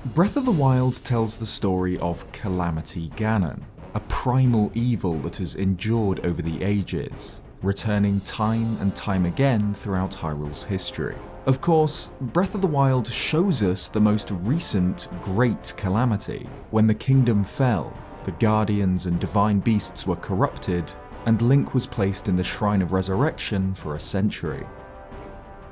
Breath of the Wild tells the story of Calamity Ganon, a primal evil that has endured over the ages, returning time and time again throughout Hyrule's history. Of course, Breath of the Wild shows us the most recent great calamity, when the kingdom fell, the guardians and divine beasts were corrupted, and Link was placed in the Shrine of Resurrection for a century.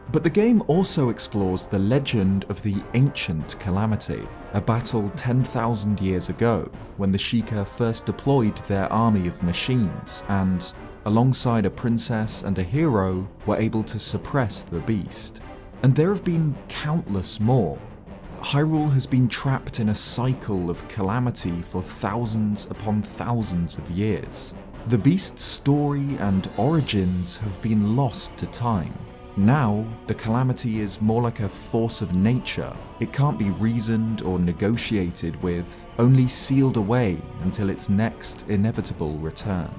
But the game also explores the legend of the Ancient Calamity, a battle 10,000 years ago, when the Sheikah first deployed their army of machines and, alongside a princess and a hero, were able to suppress the beast. And there have been countless more. Hyrule has been trapped in a cycle of calamity for thousands upon thousands of years. The beast's story and origins have been lost to time. Now, the calamity is more like a force of nature. It can't be reasoned or negotiated with, only sealed away until its next inevitable return.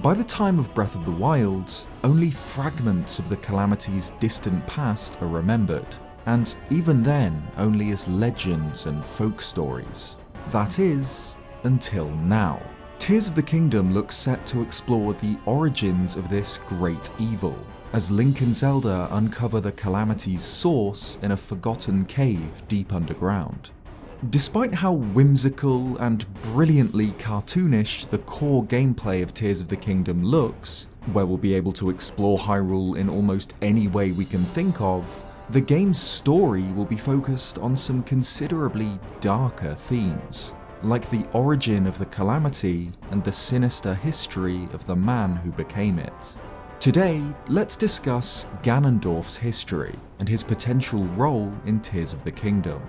By the time of Breath of the Wild, only fragments of the calamity's distant past are remembered, and even then only as legends and folk stories. That is, until now. Tears of the Kingdom looks set to explore the origins of this great evil, as Link and Zelda uncover the calamity's source in a forgotten cave deep underground. Despite how whimsical and brilliantly cartoonish the core gameplay of Tears of the Kingdom looks, where we'll be able to explore Hyrule in almost any way we can think of, the game's story will be focused on some considerably darker themes, like the origin of the calamity and the sinister history of the man who became it. Today, let's discuss Ganondorf's history and his potential role in Tears of the Kingdom.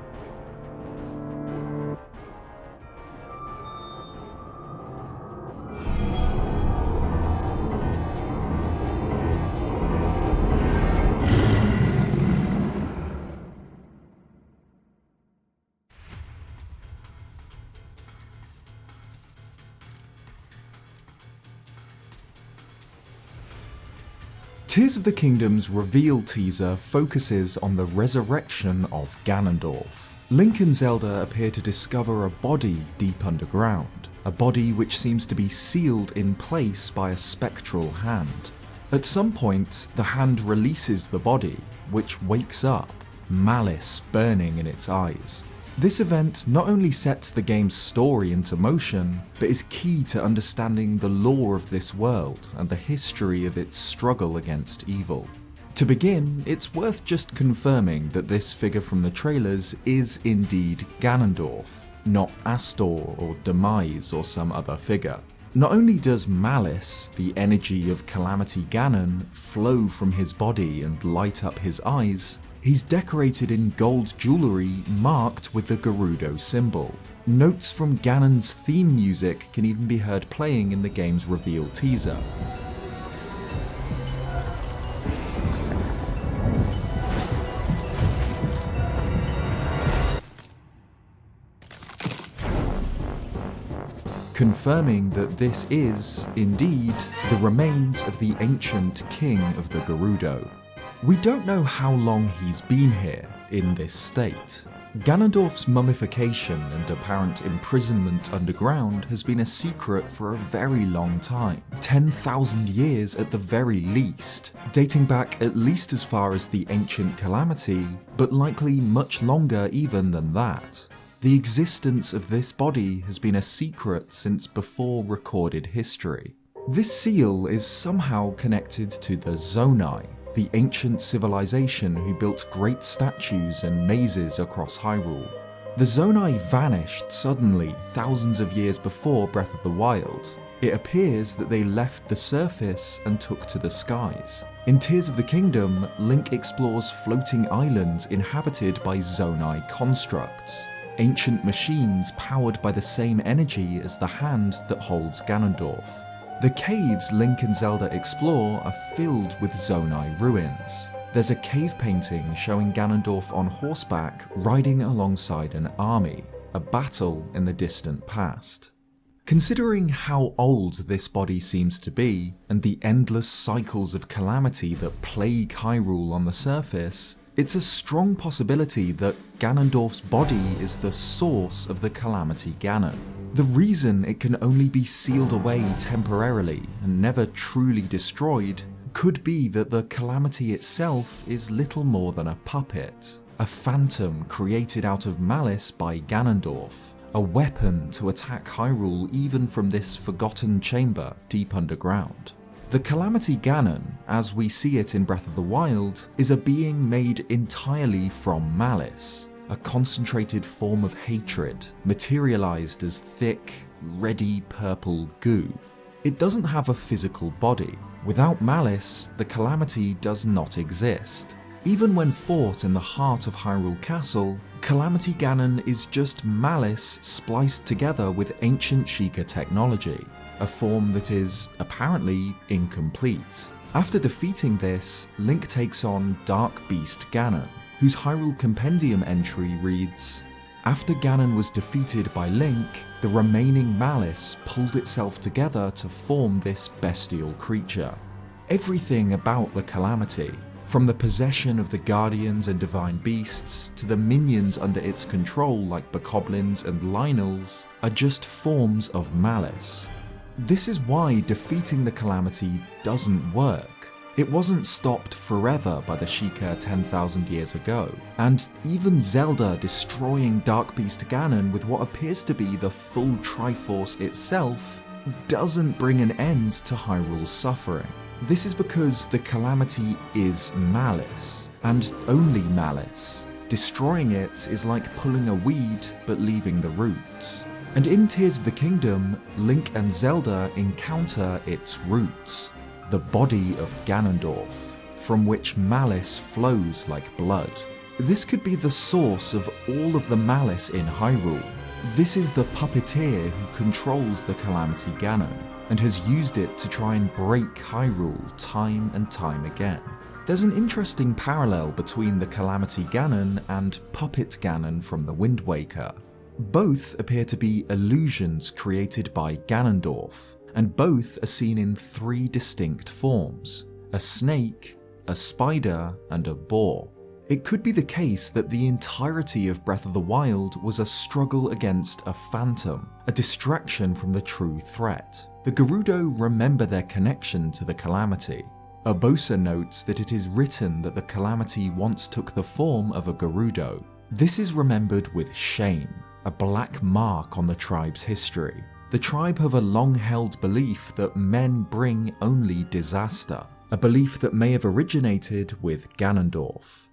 Tears of the Kingdom's reveal teaser focuses on the resurrection of Ganondorf. Link and Zelda appear to discover a body deep underground, a body which seems to be sealed in place by a spectral hand. At some point, the hand releases the body, which wakes up, malice burning in its eyes. This event not only sets the game's story into motion, but is key to understanding the lore of this world and the history of its struggle against evil. To begin, it's worth just confirming that this figure from the trailers is indeed Ganondorf, not Astor or Demise or some other figure. Not only does malice, the energy of Calamity Ganon, flow from his body and light up his eyes, he's decorated in gold jewellery marked with the Gerudo symbol. Notes from Ganon's theme music can even be heard playing in the game's reveal teaser. Confirming that this is, indeed, the remains of the ancient king of the Gerudo. We don't know how long he's been here, in this state. Ganondorf's mummification and apparent imprisonment underground has been a secret for a very long time, 10,000 years at the very least, dating back at least as far as the Ancient Calamity, but likely much longer even than that. The existence of this body has been a secret since before recorded history. This seal is somehow connected to the Zonai, the ancient civilization who built great statues and mazes across Hyrule. The Zonai vanished suddenly thousands of years before Breath of the Wild. It appears that they left the surface and took to the skies. In Tears of the Kingdom, Link explores floating islands inhabited by Zonai constructs, ancient machines powered by the same energy as the hand that holds Ganondorf. The caves Link and Zelda explore are filled with Zonai ruins. There's a cave painting showing Ganondorf on horseback riding alongside an army, a battle in the distant past. Considering how old this body seems to be, and the endless cycles of calamity that plague Hyrule on the surface, It's a strong possibility that Ganondorf's body is the source of the Calamity Ganon. The reason it can only be sealed away temporarily and never truly destroyed could be that the Calamity itself is little more than a puppet, a phantom created out of malice by Ganondorf, a weapon to attack Hyrule even from this forgotten chamber deep underground. The Calamity Ganon, as we see it in Breath of the Wild, is a being made entirely from malice, a concentrated form of hatred, materialized as thick, reddy purple goo. It doesn't have a physical body. Without malice, the Calamity does not exist. Even when fought in the heart of Hyrule Castle, Calamity Ganon is just malice spliced together with ancient Sheikah technology, a form that is apparently incomplete. After defeating this, Link takes on Dark Beast Ganon, whose Hyrule Compendium entry reads, "After Ganon was defeated by Link, the remaining malice pulled itself together to form this bestial creature." Everything about the Calamity, from the possession of the Guardians and Divine Beasts to the minions under its control like Bokoblins and Lynels, are just forms of malice. This is why defeating the Calamity doesn't work. It wasn't stopped forever by the Sheikah 10,000 years ago, and even Zelda destroying Dark Beast Ganon with what appears to be the full Triforce itself doesn't bring an end to Hyrule's suffering. This is because the Calamity is malice, and only malice. Destroying it is like pulling a weed but leaving the roots. And in Tears of the Kingdom, Link and Zelda encounter its roots, the body of Ganondorf, from which malice flows like blood. This could be the source of all of the malice in Hyrule. This is the puppeteer who controls the Calamity Ganon, and has used it to try and break Hyrule time and time again. There's an interesting parallel between the Calamity Ganon and Puppet Ganon from the Wind Waker. Both appear to be illusions created by Ganondorf, and both are seen in three distinct forms: a snake, a spider, and a boar. It could be the case that the entirety of Breath of the Wild was a struggle against a phantom, a distraction from the true threat. The Gerudo remember their connection to the Calamity. Urbosa notes that it is written that the Calamity once took the form of a Gerudo. This is remembered with shame, a black mark on the tribe's history. The tribe have a long-held belief that men bring only disaster, a belief that may have originated with Ganondorf.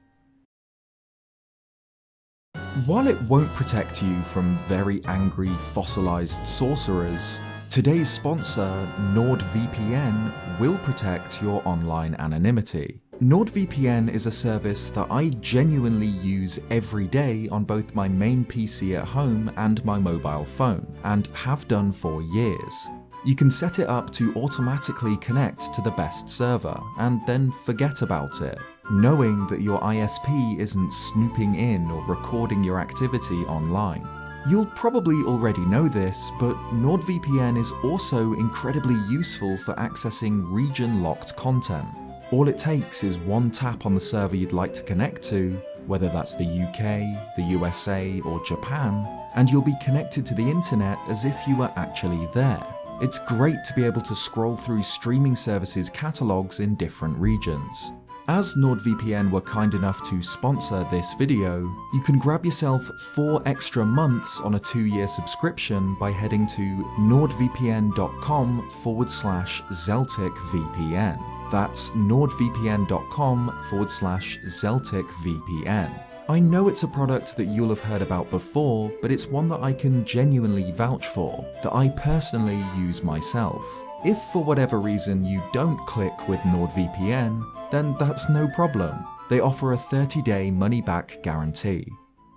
While it won't protect you from very angry fossilized sorcerers, today's sponsor, NordVPN, will protect your online anonymity. NordVPN is a service that I genuinely use every day on both my main PC at home and my mobile phone, and have done for years. You can set it up to automatically connect to the best server, and then forget about it, knowing that your ISP isn't snooping in or recording your activity online. You'll probably already know this, but NordVPN is also incredibly useful for accessing region-locked content. All it takes is one tap on the server you'd like to connect to, whether that's the UK, the USA, or Japan, and you'll be connected to the internet as if you were actually there. It's great to be able to scroll through streaming services catalogs in different regions. As NordVPN were kind enough to sponsor this video, you can grab yourself 4 extra months on a 2-year subscription by heading to nordvpn.com/ZelticVPN. That's nordvpn.com/ZelticVPN. I know it's a product that you'll have heard about before, but it's one that I can genuinely vouch for, that I personally use myself. If for whatever reason you don't click with NordVPN, then that's no problem. They offer a 30-day money-back guarantee.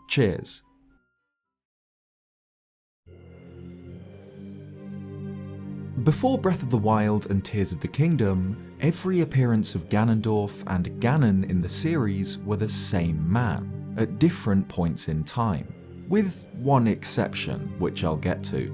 Cheers. Before Breath of the Wild and Tears of the Kingdom, every appearance of Ganondorf and Ganon in the series were the same man, at different points in time, with one exception, which I'll get to.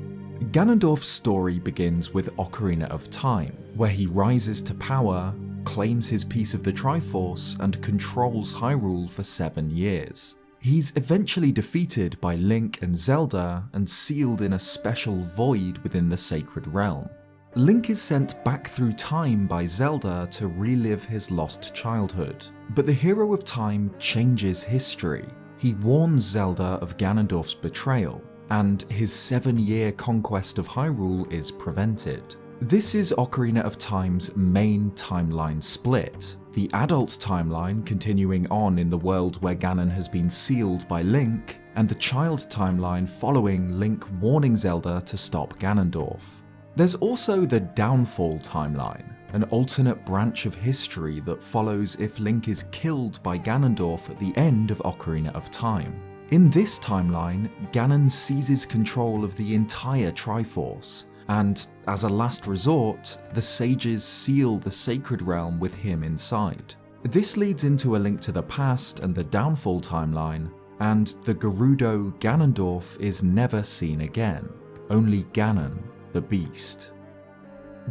Ganondorf's story begins with Ocarina of Time, where he rises to power, claims his piece of the Triforce and controls Hyrule for 7 years. He's eventually defeated by Link and Zelda and sealed in a special void within the Sacred Realm. Link is sent back through time by Zelda to relive his lost childhood, but the Hero of Time changes history. He warns Zelda of Ganondorf's betrayal, and his 7-year conquest of Hyrule is prevented. This is Ocarina of Time's main timeline split, the adult timeline continuing on in the world where Ganon has been sealed by Link, and the child timeline following Link warning Zelda to stop Ganondorf. There's also the Downfall timeline, an alternate branch of history that follows if Link is killed by Ganondorf at the end of Ocarina of Time. In this timeline, Ganon seizes control of the entire Triforce, and as a last resort, the sages seal the Sacred Realm with him inside. This leads into A Link to the Past and the Downfall timeline, and the Gerudo Ganondorf is never seen again, only Ganon, the Beast.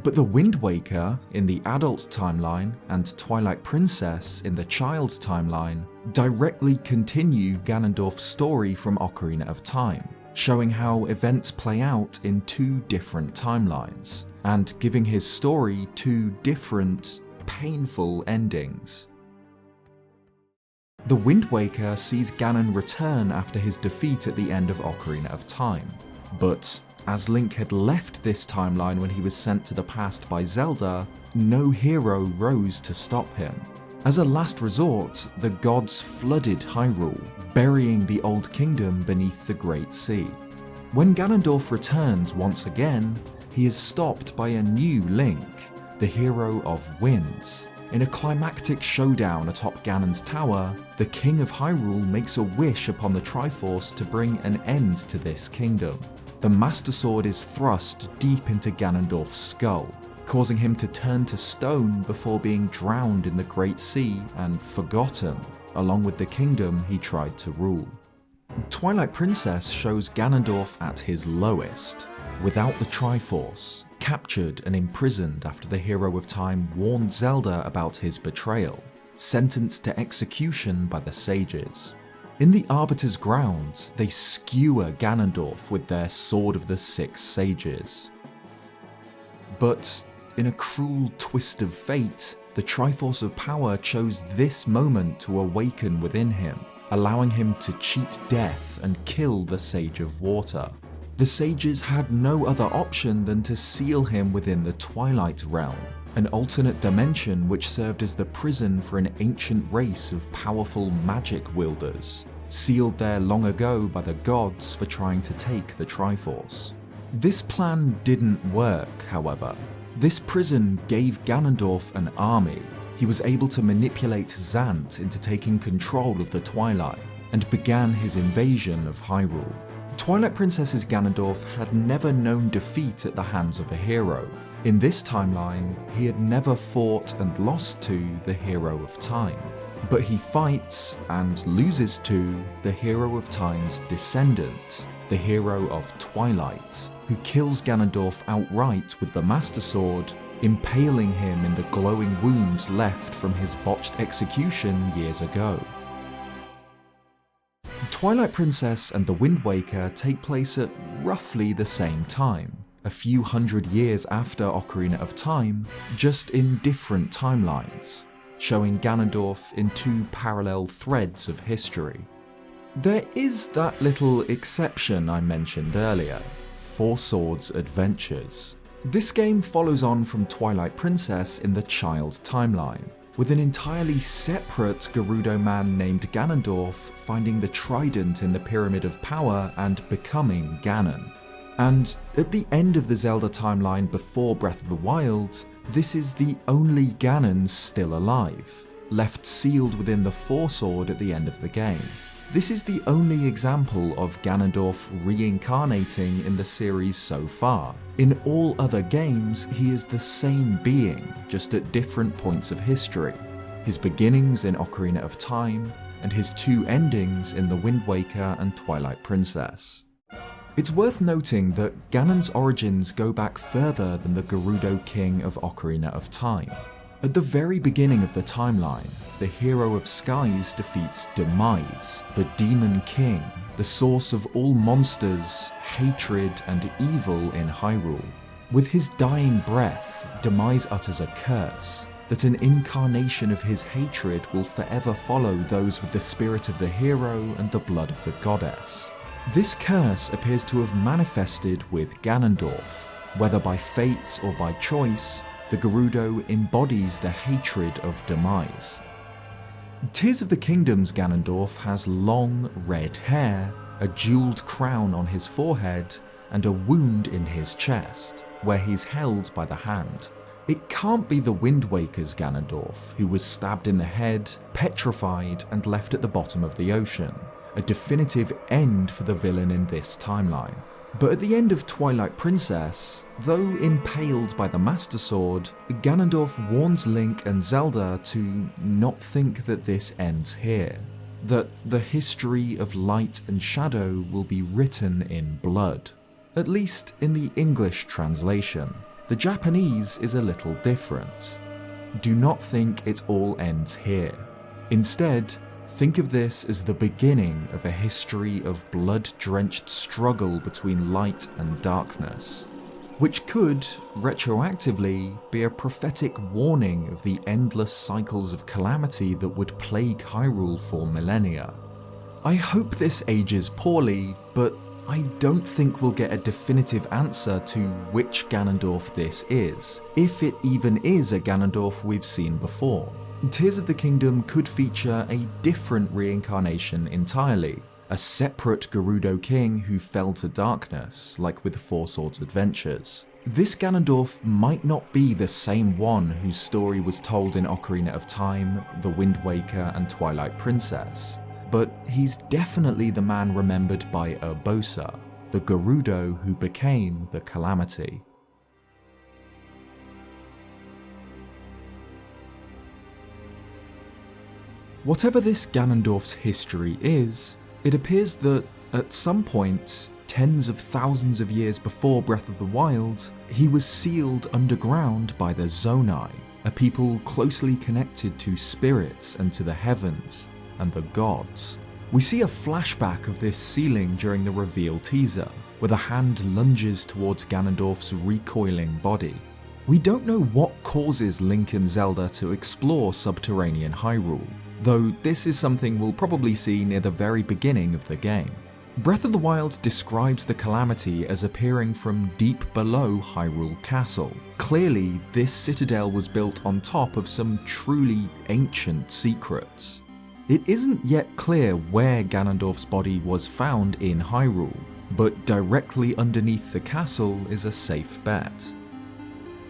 But the Wind Waker in the adult timeline and Twilight Princess in the child timeline directly continue Ganondorf's story from Ocarina of Time, showing how events play out in 2 different timelines, and giving his story 2 different, painful endings. The Wind Waker sees Ganon return after his defeat at the end of Ocarina of Time, but as Link had left this timeline when he was sent to the past by Zelda, no hero rose to stop him. As a last resort, the gods flooded Hyrule, burying the Old Kingdom beneath the Great Sea. When Ganondorf returns once again, he is stopped by a new Link, the hero of Winds. In a climactic showdown atop Ganon's tower, the King of Hyrule makes a wish upon the Triforce to bring an end to this kingdom. The Master Sword is thrust deep into Ganondorf's skull, causing him to turn to stone before being drowned in the Great Sea and forgotten, along with the kingdom he tried to rule. Twilight Princess shows Ganondorf at his lowest, without the Triforce, captured and imprisoned after the Hero of Time warned Zelda about his betrayal, sentenced to execution by the sages. In the Arbiter's grounds, they skewer Ganondorf with their Sword of the Six Sages. But in a cruel twist of fate, the Triforce of Power chose this moment to awaken within him, allowing him to cheat death and kill the Sage of Water. The sages had no other option than to seal him within the Twilight Realm, an alternate dimension which served as the prison for an ancient race of powerful magic wielders, sealed there long ago by the gods for trying to take the Triforce. This plan didn't work, however. This prison gave Ganondorf an army. He was able to manipulate Zant into taking control of the Twilight, and began his invasion of Hyrule. Twilight Princess's Ganondorf had never known defeat at the hands of a hero. In this timeline, he had never fought and lost to the Hero of Time. But he fights, and loses to, the Hero of Time's descendant, the Hero of Twilight, who kills Ganondorf outright with the Master Sword, impaling him in the glowing wound left from his botched execution years ago. Twilight Princess and the Wind Waker take place at roughly the same time, a few hundred years after Ocarina of Time, just in different timelines, showing Ganondorf in 2 parallel threads of history. There is that little exception I mentioned earlier, Four Swords Adventures. This game follows on from Twilight Princess in the child timeline, with an entirely separate Gerudo man named Ganondorf finding the trident in the Pyramid of Power and becoming Ganon. And at the end of the Zelda timeline before Breath of the Wild, this is the only Ganon still alive, left sealed within the Four Sword at the end of the game. This is the only example of Ganondorf reincarnating in the series so far. In all other games, he is the same being, just at different points of history. His beginnings in Ocarina of Time, and his 2 endings in The Wind Waker and Twilight Princess. It's worth noting that Ganon's origins go back further than the Gerudo King of Ocarina of Time. At the very beginning of the timeline, the hero of skies defeats Demise, the Demon King, the source of all monsters, hatred, and evil in Hyrule. With his dying breath, Demise utters a curse, that an incarnation of his hatred will forever follow those with the spirit of the hero and the blood of the goddess. This curse appears to have manifested with Ganondorf. Whether by fate or by choice, the Gerudo embodies the hatred of Demise. Tears of the Kingdom's Ganondorf has long, red hair, a jeweled crown on his forehead, and a wound in his chest, where he's held by the hand. It can't be the Wind Waker's Ganondorf, who was stabbed in the head, petrified, and left at the bottom of the ocean, a definitive end for the villain in this timeline. But at the end of Twilight Princess, though impaled by the Master Sword, Ganondorf warns Link and Zelda to not think that this ends here, that the history of light and shadow will be written in blood. At least in the English translation. The Japanese is a little different. Do not think it all ends here. Instead, think of this as the beginning of a history of blood-drenched struggle between light and darkness, which could, retroactively, be a prophetic warning of the endless cycles of calamity that would plague Hyrule for millennia. I hope this ages poorly, but I don't think we'll get a definitive answer to which Ganondorf this is, if it even is a Ganondorf we've seen before. Tears of the Kingdom could feature a different reincarnation entirely, a separate Gerudo king who fell to darkness, like with Four Swords Adventures. This Ganondorf might not be the same one whose story was told in Ocarina of Time, The Wind Waker, and Twilight Princess, but he's definitely the man remembered by Urbosa, the Gerudo who became the Calamity. Whatever this Ganondorf's history is, it appears that, at some point, tens of thousands of years before Breath of the Wild, he was sealed underground by the Zonai, a people closely connected to spirits and to the heavens, and the gods. We see a flashback of this sealing during the reveal teaser, where the hand lunges towards Ganondorf's recoiling body. We don't know what causes Link and Zelda to explore subterranean Hyrule, though this is something we'll probably see near the very beginning of the game. Breath of the Wild describes the Calamity as appearing from deep below Hyrule Castle. Clearly, this citadel was built on top of some truly ancient secrets. It isn't yet clear where Ganondorf's body was found in Hyrule, but directly underneath the castle is a safe bet.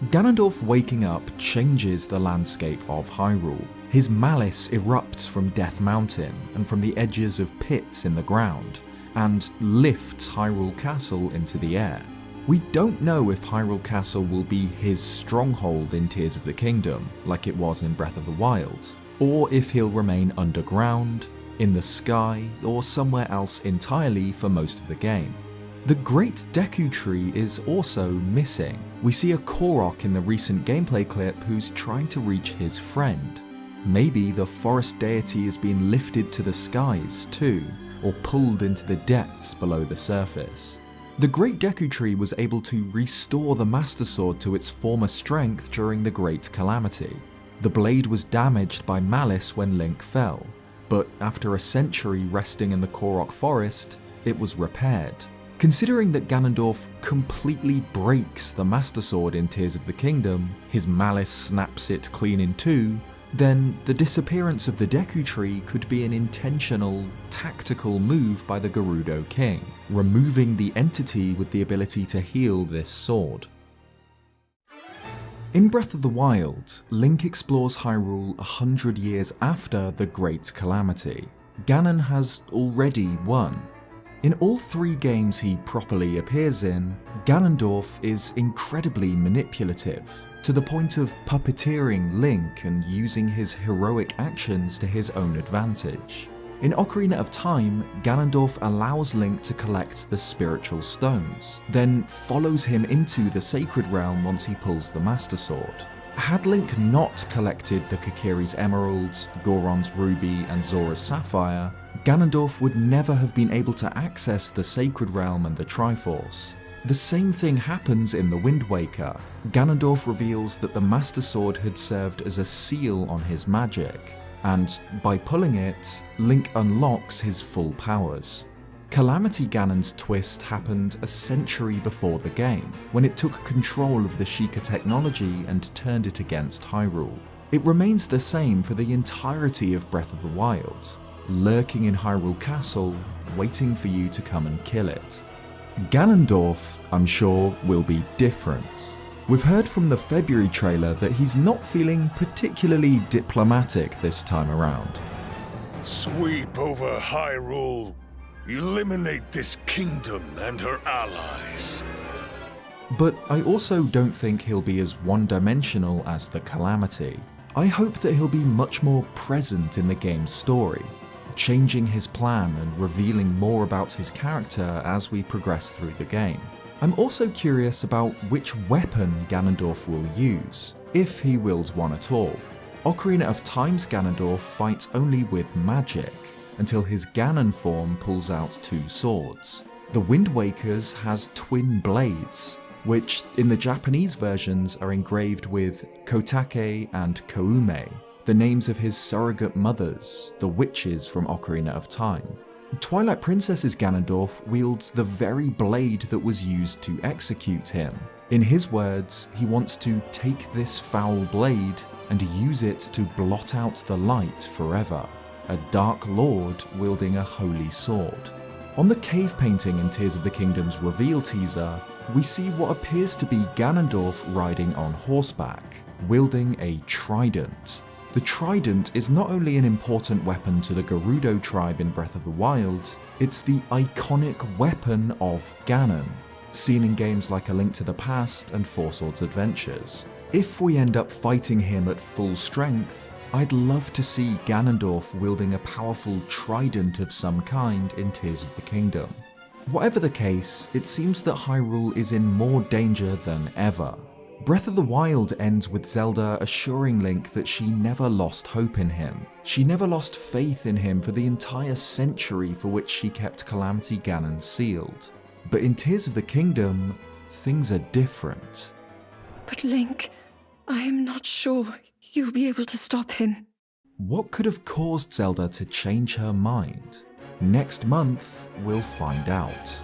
Ganondorf waking up changes the landscape of Hyrule. His malice erupts from Death Mountain and from the edges of pits in the ground, and lifts Hyrule Castle into the air. We don't know if Hyrule Castle will be his stronghold in Tears of the Kingdom, like it was in Breath of the Wild, or if he'll remain underground, in the sky, or somewhere else entirely for most of the game. The Great Deku Tree is also missing. We see a Korok in the recent gameplay clip who's trying to reach his friend. Maybe the forest deity has been lifted to the skies too, or pulled into the depths below the surface. The Great Deku Tree was able to restore the Master Sword to its former strength during the Great Calamity. The blade was damaged by malice when Link fell, but after a century resting in the Korok forest, it was repaired. Considering that Ganondorf completely breaks the Master Sword in Tears of the Kingdom, his malice snaps it clean in two, then the disappearance of the Deku Tree could be an intentional, tactical move by the Gerudo King, removing the entity with the ability to heal this sword. In Breath of the Wild, Link explores Hyrule 100 years after the Great Calamity. Ganon has already won. In all three games he properly appears in, Ganondorf is incredibly manipulative, to the point of puppeteering Link and using his heroic actions to his own advantage. In Ocarina of Time, Ganondorf allows Link to collect the spiritual stones, then follows him into the Sacred Realm once he pulls the Master Sword. Had Link not collected the Kokiri's Emeralds, Goron's Ruby and Zora's Sapphire, Ganondorf would never have been able to access the Sacred Realm and the Triforce. The same thing happens in The Wind Waker. Ganondorf reveals that the Master Sword had served as a seal on his magic, and by pulling it, Link unlocks his full powers. Calamity Ganon's twist happened a century before the game, when it took control of the Sheikah technology and turned it against Hyrule. It remains the same for the entirety of Breath of the Wild, lurking in Hyrule Castle, waiting for you to come and kill it. Ganondorf, I'm sure, will be different. We've heard from the February trailer that he's not feeling particularly diplomatic this time around. Sweep over Hyrule. Eliminate this kingdom and her allies. But I also don't think he'll be as one-dimensional as the Calamity. I hope that he'll be much more present in the game's story, changing his plan and revealing more about his character as we progress through the game. I'm also curious about which weapon Ganondorf will use, if he wields one at all. Ocarina of Time's Ganondorf fights only with magic, until his Ganon form pulls out two swords. The Wind Waker's has twin blades, which in the Japanese versions are engraved with Kotake and Koume, the names of his surrogate mothers, the witches from Ocarina of Time. Twilight Princess's Ganondorf wields the very blade that was used to execute him. In his words, he wants to take this foul blade and use it to blot out the light forever. A Dark Lord wielding a holy sword. On the cave painting in Tears of the Kingdom's reveal teaser, we see what appears to be Ganondorf riding on horseback, wielding a trident. The trident is not only an important weapon to the Gerudo tribe in Breath of the Wild, it's the iconic weapon of Ganon, seen in games like A Link to the Past and Four Swords Adventures. If we end up fighting him at full strength, I'd love to see Ganondorf wielding a powerful trident of some kind in Tears of the Kingdom. Whatever the case, it seems that Hyrule is in more danger than ever. Breath of the Wild ends with Zelda assuring Link that she never lost hope in him. She never lost faith in him for the entire century for which she kept Calamity Ganon sealed. But in Tears of the Kingdom, things are different. But Link, I am not sure you'll be able to stop him. What could have caused Zelda to change her mind? Next month, we'll find out.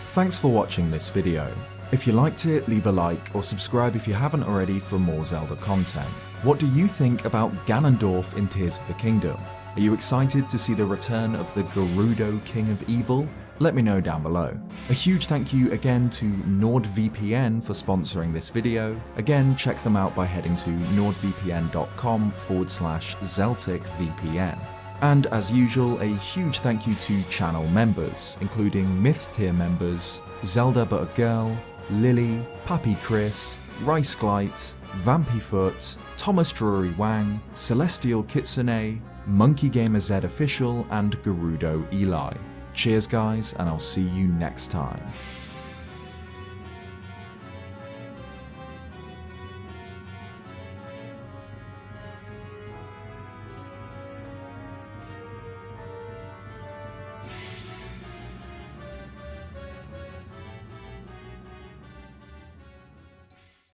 Thanks for watching this video. If you liked it, leave a like or subscribe if you haven't already for more Zelda content. What do you think about Ganondorf in Tears of the Kingdom? Are you excited to see the return of the Gerudo King of Evil? Let me know down below. A huge thank you again to NordVPN for sponsoring this video. Again, check them out by heading to nordvpn.com/ZelticVPN. And as usual, a huge thank you to channel members, including Myth tier members, Zelda But a Girl, Lily, Pappy Chris, Rice Glite, Vampyfoot, Thomas Drury Wang, Celestial Kitsune, Monkey Gamer Z Official, and Gerudo Eli. Cheers guys, and I'll see you next time.